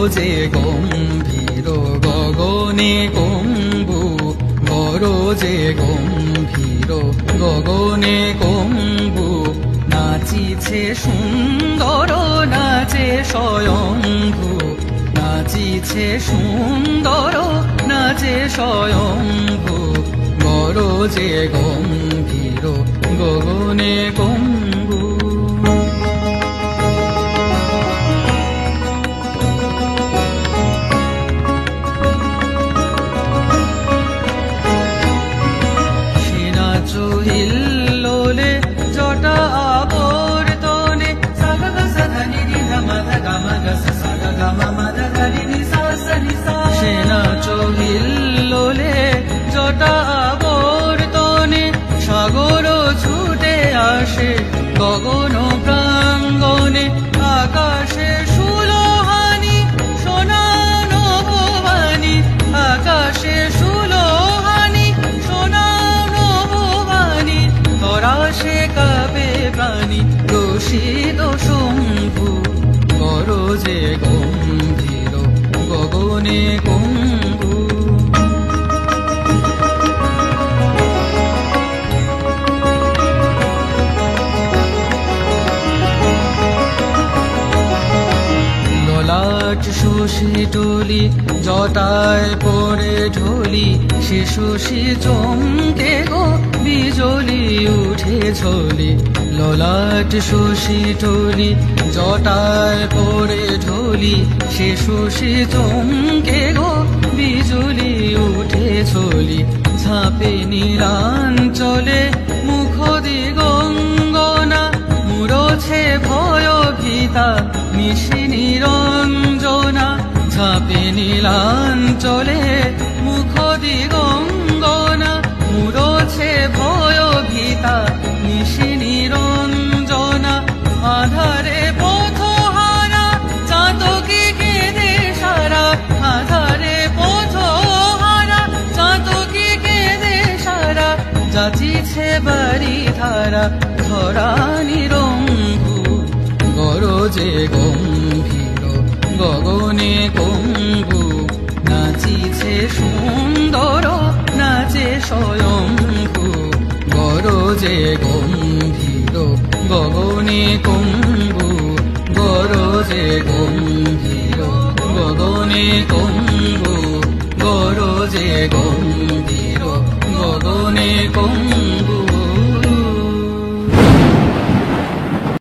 গরজে গম্ভীর গগনে কম্বু, গরজে গম্ভীর গগনে কম্বু, নাচিছে সুন্দর নাচে স্বয়ম্ভু, নাচিছে সুন্দর নাচে স্বয়ম্ভু, গরজে গম্ভীর গগনে কম্বু। হিল্লোলে জটা আবর্তনে সাগা গা সা ধা নি রি ধা মা ধা গা মা গা সা সা গা গা মা মা ধা ধা রি নি সা সা নি সা। সে নাচো হিল্লোলে জটা আবর্তনে, সাগর ছুটে আসে গগন প্রাঙ্গনে, আকাশে সুলোহানি সোনানো ভবানী, আকাশে সুলোহানি সোনানো ভবানী, তরাসে কাবে প্রাণী রসিদ শম্ভু, গরজে গম্ভীর গগনে কম্বু। ললাট শশী টলি জটায় পড়ে ঢলি, সে শশী চমকে গো বিজলি উঠে ঝলি। ললাট শশী টলি জটায় পড়ে ঢলি, সে শশী চমকে গো বিজলি উঠে ঝলি। ঝাঁপে নীলাঞ্চলে মুখ দিগঙ্গনা, মুড়ছে ভয় ভীতা নিশি নিরঞ্জনা। ঝাঁপে নীলাঞ্চলে মুখ দিগঙ্গনা, মুড়ছে ভয় ভীতা নিশি নিরঞ্জনা। আধারে পথহারা চাতকি কেঁদে সারা, আধারে পথহারা চাতকি কেঁদে সারা, যাচিছে বাড়ি ধারা ধরা নিরম্ভু, গরজে গম্ভীর গগনে কম্বু, নাচিছে সুন্দর নাচে স্বয়ম্ভু, গরজে গম্ভীর গগনে কম্বু, গরজে গম্ভীর গগনে কম্বু।